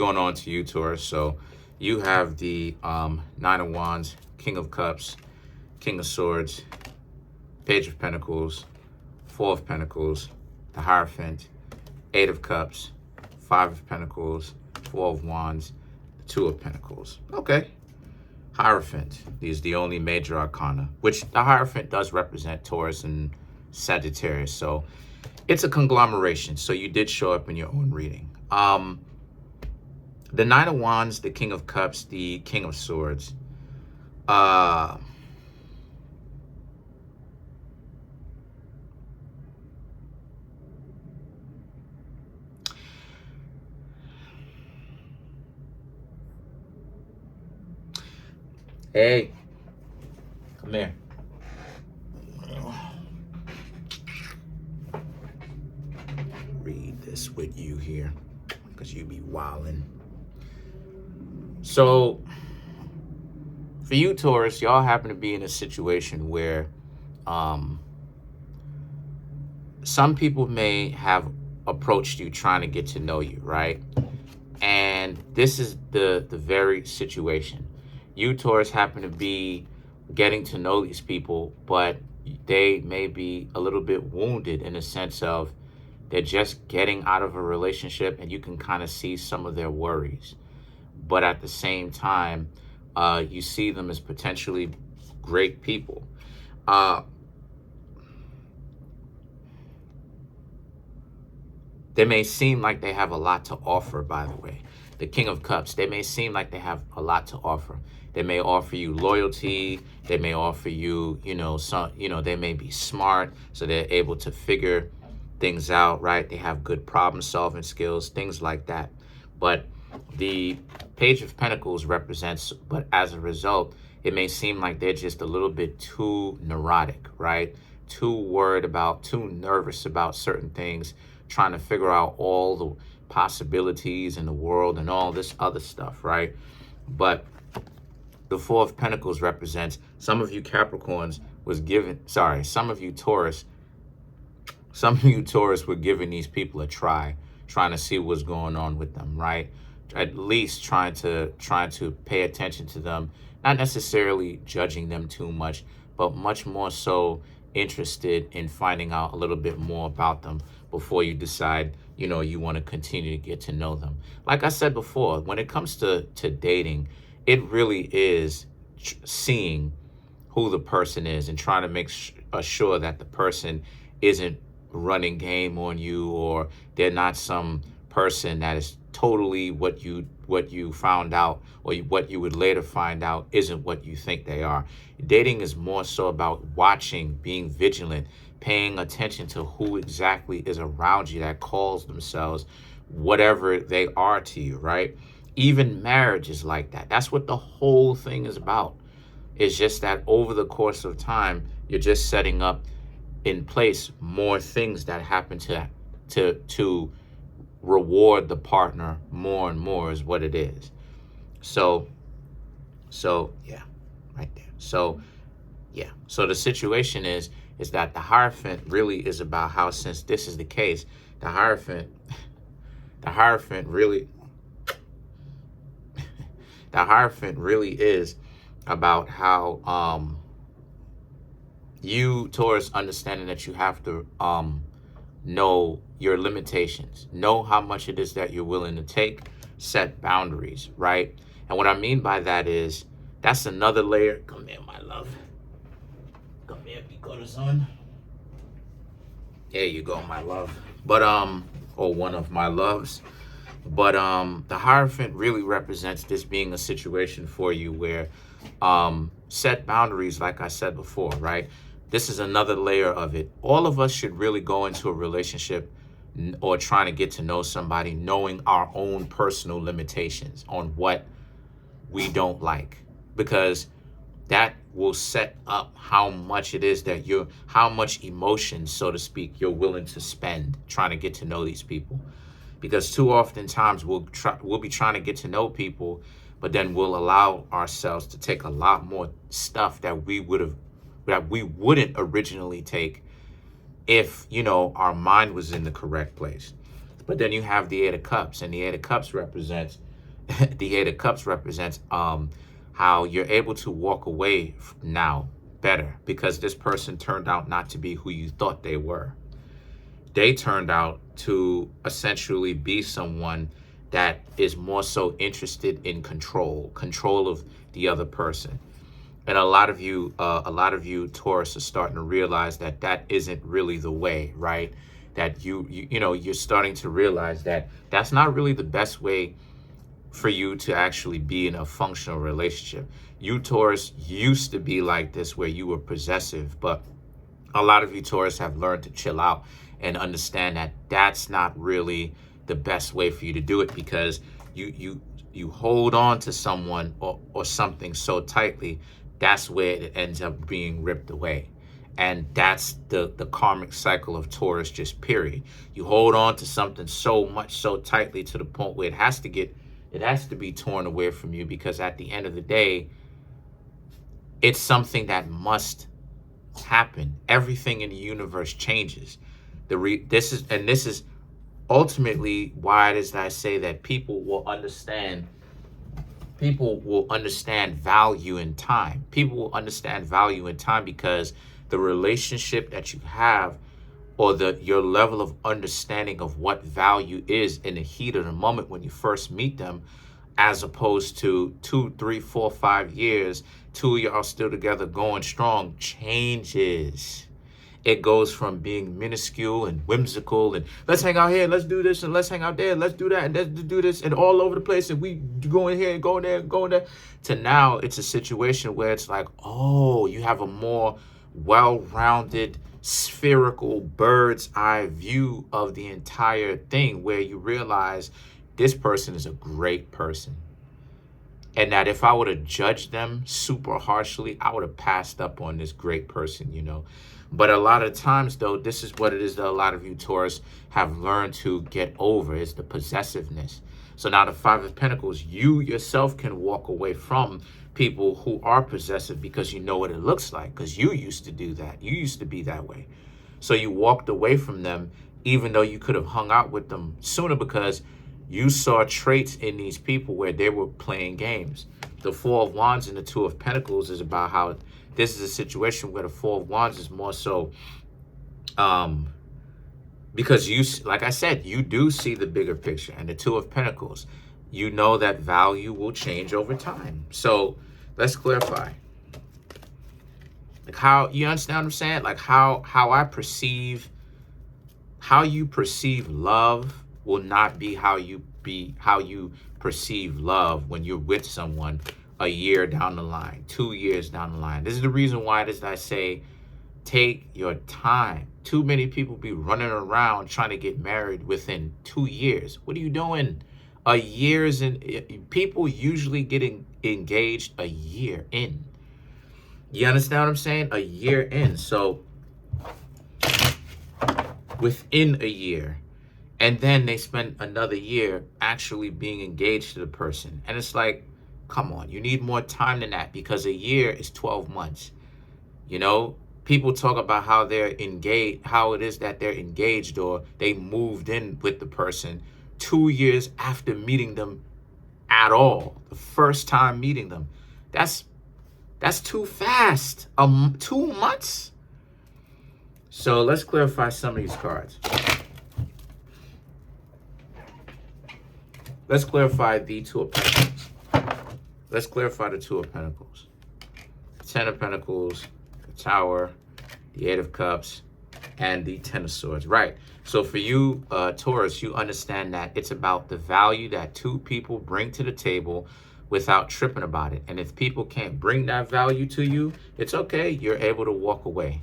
Going on to you, Taurus. So you have the Nine of Wands, King of Cups, King of Swords, Page of Pentacles, Four of Pentacles, the Hierophant, Eight of Cups, Five of Pentacles, Four of Wands, the Two of Pentacles. Okay. Hierophant is the only major arcana, which the Hierophant does represent Taurus and Sagittarius. So it's a conglomeration. So you did show up in your own reading. The Nine of Wands, the King of Cups, the King of Swords. Hey, come here. Read this with you here, because you be wildin'. So, for you, Taurus, y'all happen to be in a situation where some people may have approached you trying to get to know you, right? And this is the very situation. You, Taurus, happen to be getting to know these people, but they may be a little bit wounded in the sense of they're just getting out of a relationship, and you can kind of see some of their worries. But at the same time, you see them as potentially great people. They may seem like they have a lot to offer, by the way. The King of Cups, they may seem like they have a lot to offer. They may offer you loyalty. They may offer you, they may be smart, so they're able to figure things out, right? They have good problem solving skills, things like that. But the Page of Pentacles represents, but as a result, it may seem like they're just a little bit too neurotic, right? Too worried about, too nervous about certain things, trying to figure out all the possibilities in the world and all this other stuff, right? But the Four of Pentacles represents some of you Capricorns some of you Taurus were giving these people a try, trying to see what's going on with them, right? At least trying to pay attention to them, not necessarily judging them too much, but much more so interested in finding out a little bit more about them before you decide, you want to continue to get to know them. Like I said before, when it comes to dating, it really is seeing who the person is and trying to make sure that the person isn't running game on you, or they're not some person that is totally what you found out, or what you would later find out isn't what you think they are. Dating is more so about watching, being vigilant, paying attention to who exactly is around you that calls themselves whatever they are to you, right? Even marriage is like that. That's what the whole thing is about. It's just that over the course of time, you're just setting up in place more things that happen to reward the partner more and more is what it is. So yeah, right there. So yeah. So the situation is that the Hierophant really is about how, since this is the case, the Hierophant really is about how you, Taurus, understanding that you have to know your limitations, know how much it is that you're willing to take, set boundaries, right? And what I mean by that is, that's another layer. Come here, my love. Come here, mi corazón. There you go, my love. But or one of my loves. But the Hierophant really represents this being a situation for you where set boundaries, like I said before, right? This is another layer of it. All of us should really go into a relationship or trying to get to know somebody knowing our own personal limitations on what we don't like, because that will set up how much it is that how much emotion, so to speak, you're willing to spend trying to get to know these people. Because too often times we'll be trying to get to know people, but then we'll allow ourselves to take a lot more stuff that we wouldn't originally take if, our mind was in the correct place. But then you have the Eight of Cups, and the Eight of Cups represents the Eight of Cups represents how you're able to walk away now better because this person turned out not to be who you thought they were. They turned out to essentially be someone that is more so interested in control of the other person. And a lot of you Taurus are starting to realize that that isn't really the way, right? That you're starting to realize that that's not really the best way for you to actually be in a functional relationship. You Taurus used to be like this where you were possessive, but a lot of you Taurus have learned to chill out and understand that that's not really the best way for you to do it, because you hold on to someone or something so tightly, that's where it ends up being ripped away. And that's the karmic cycle of Taurus, just period. You hold on to something so much, so tightly, to the point where it has to be torn away from you, because at the end of the day, it's something that must happen. Everything in the universe changes. This is ultimately why it is that I say that people will understand value in time. People will understand value in time because the relationship that you have, or your level of understanding of what value is in the heat of the moment when you first meet them, as opposed to 2, 3, 4, 5 years, two of y'all still together going strong, changes. It goes from being minuscule and whimsical and let's hang out here, let's do this, and let's hang out there, let's do that, and let's do this, and all over the place, and we going here and going there and going there, to now it's a situation where it's like, oh, you have a more well-rounded, spherical, bird's eye view of the entire thing, where you realize this person is a great person. And that if I would have judged them super harshly, I would have passed up on this great person, But a lot of times, though, this is what it is that a lot of you Taurus have learned to get over, is the possessiveness. So now the Five of Pentacles, you yourself can walk away from people who are possessive because you know what it looks like, because you used to do that. You used to be that way. So you walked away from them, even though you could have hung out with them sooner, because you saw traits in these people where they were playing games. The Four of Wands and the Two of Pentacles is about how this is a situation where the Four of Wands is more so because you, like I said, you do see the bigger picture. And the Two of Pentacles, you know that value will change over time. So let's clarify. Like, how, you understand what I'm saying? Like how you perceive love will not be how you perceive love when you're with someone a year down the line, 2 years down the line. This is the reason why it is that I say take your time. Too many people be running around trying to get married within 2 years. What are you doing? A year is in. People usually getting engaged a year in. You understand what I'm saying? A year in. So within a year. And then they spend another year actually being engaged to the person. And it's like, come on, you need more time than that, because a year is 12 months. People talk about how they're engaged, how it is that they're engaged or they moved in with the person 2 years after meeting them at all. The first time meeting them. That's too fast. 2 months? So let's clarify some of these cards. Let's clarify the Two of Pentacles. Let's clarify the Two of Pentacles. The Ten of Pentacles, the Tower, the Eight of Cups, and the Ten of Swords. Right. So for you, Taurus, you understand that it's about the value that two people bring to the table without tripping about it. And if people can't bring that value to you, it's okay. You're able to walk away.